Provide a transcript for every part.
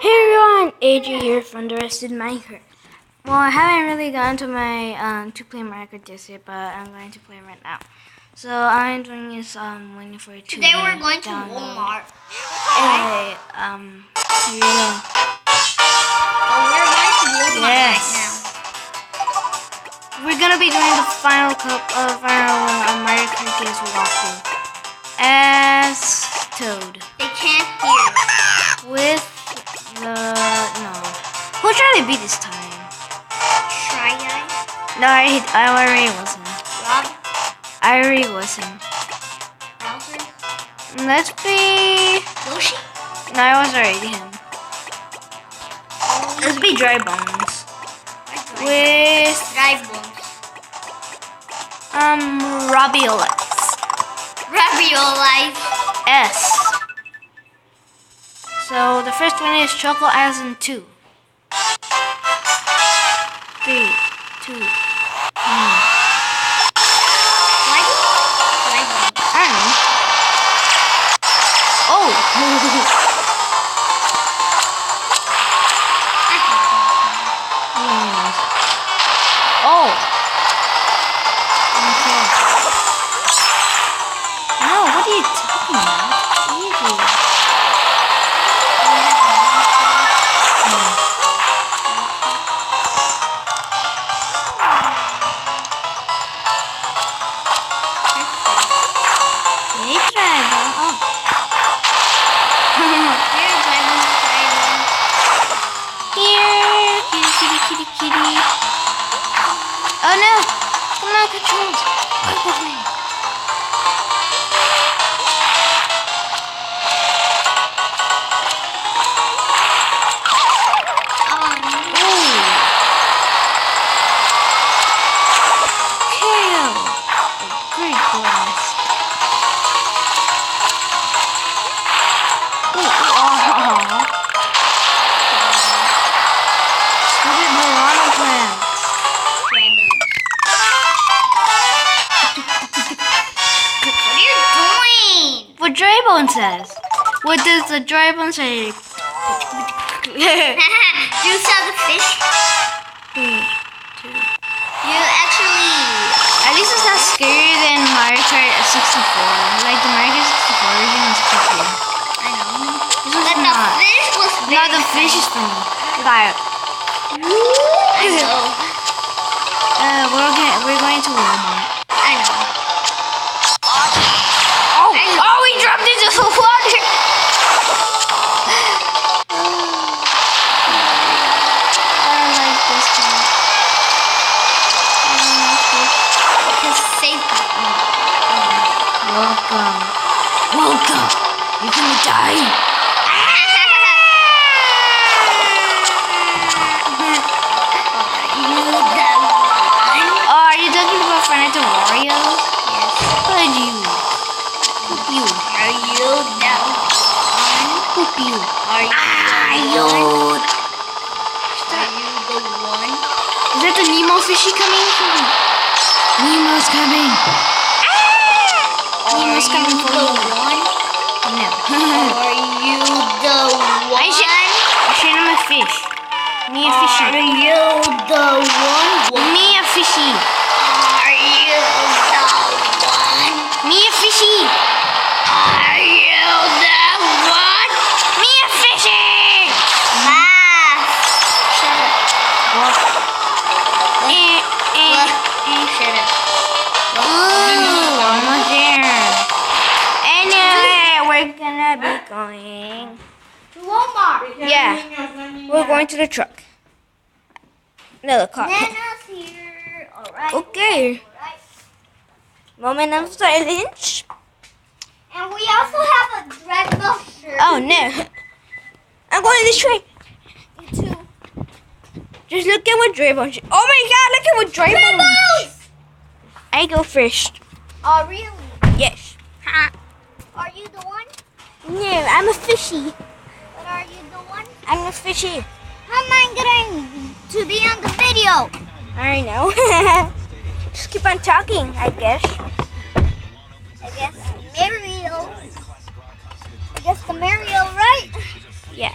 Hey everyone, AJ here from the Rested Minecraft. Well, I haven't really gotten to my to play Kart DS yet, but I'm going to play right now. So I'm doing this waiting for it to Today we're going to download. Walmart. Hey, here you go. Oh, we're going to Walmart Yes. right now. We're gonna be doing the final Mario Kart DS walkthrough as Toad They can't hear. with the Who should I be this time? Try Guy. No, I already was him. Rob. I already was him. Bowser. Let's be. Yoshi. No, I was already him. Let's be Dry Bones with Drive Bones. Raviolites. Raviolites. S. So the first one is Choco as in 2. 3, 2, 1. Why do Drive Bones? I don't know. Oh! Oh! Okay. No, what are you talking about? Easy. Hey, Dragon. Oh. Here, Drive Bones. Here, kitty, kitty, kitty. Oh no! Come on, controls. Work with me. KO. Great blast. Stupid piranha plants. What are you doing? What Draybone says. What does the Draybone say? Do you saw the fish? 3, 2. You actually. At least it's not scarier than Mario Kart 64. Like the Mario Kart 64 version was creepy. I know. This one's But the not. fish was No, very the fish is funny. Like, I know. we're going to Walmart. I know. Oh, oh, we dropped into the water. I don't like this one. I don't like this. Because safety. Welcome. Welcome. You're gonna die. Oh, are you talking about Fanatic Wario? Yes. Could you? Poop you. Are you down? Poop you. Are you Are the you? one? Are you the one? Is that the Nemo fishy coming? Nemo's coming. Nemo's coming for the you. one? No. Are you the one? I should I'm a fish. Me a fishy. Are you the one? Me a fishy. Are you the one? Me a fishy. Are you the one? Me a fishy. Shut up. Shut up. Ooh, almost there. Anyway, we're gonna be going. To Walmart. Yeah, we're going to the truck. No, the car. Nana's here. Alright. Okay. Alright. Moment of silence. And we also have a Dragon Ball shirt. Oh no. I'm going this way. Me too. Just look at what Draybone should. Oh my god, look at what Draybone. Rainbows! I go first. Oh, really? Yes. Are you the one? No, I'm a fishy. But are you the one? I'm a fishy. How am I going to be on the video? I know. Just keep on talking, I guess. I guess Mario. I guess the Mario, right? Yeah.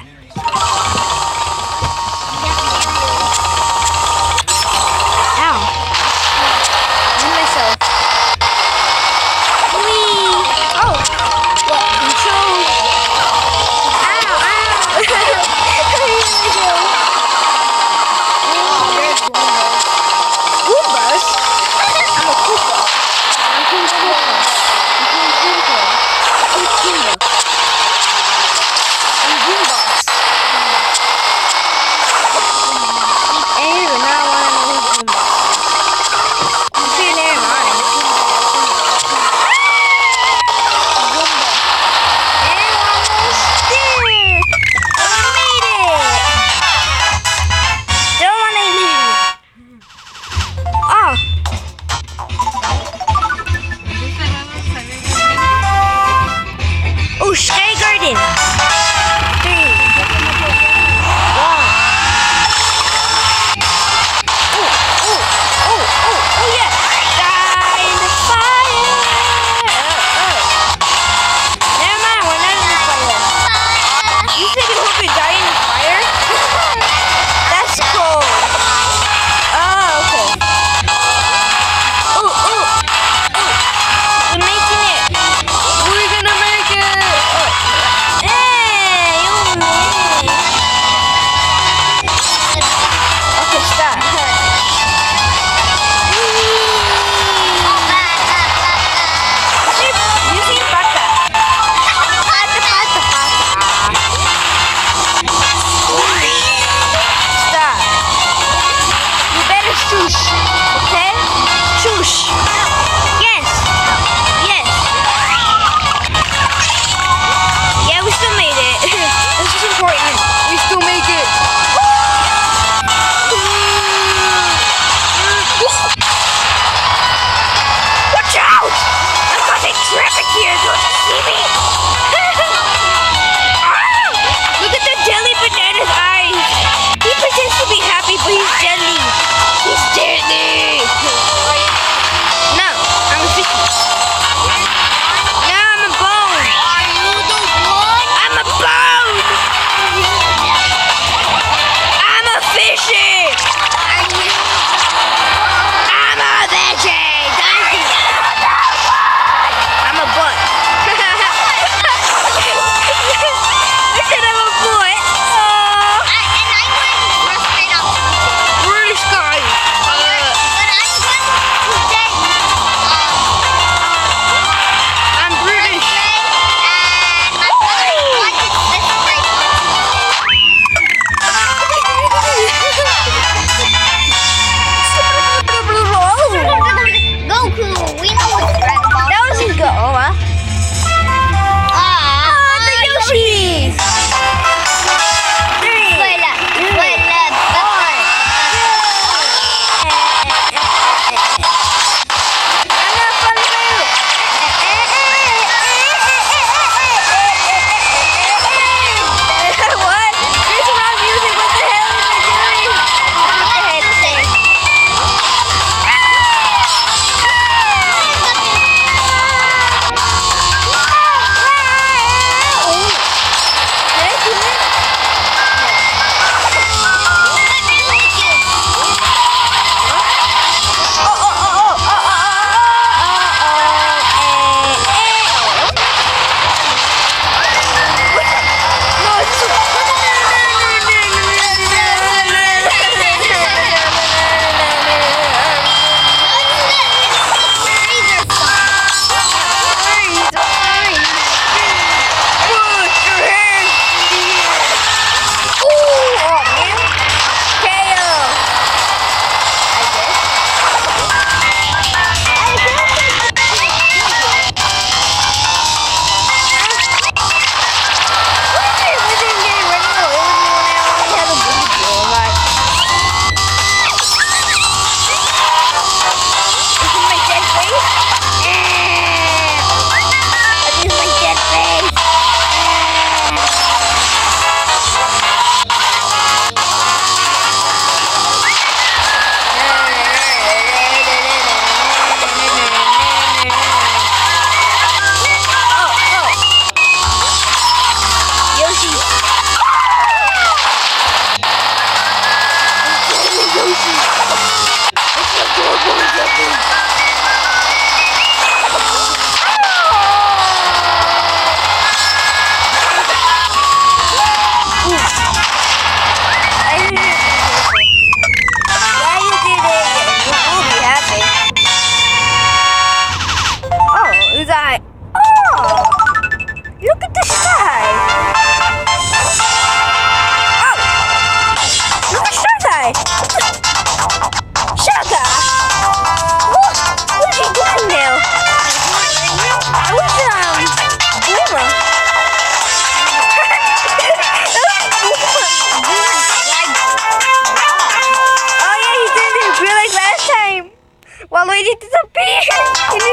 Luigi disappeared!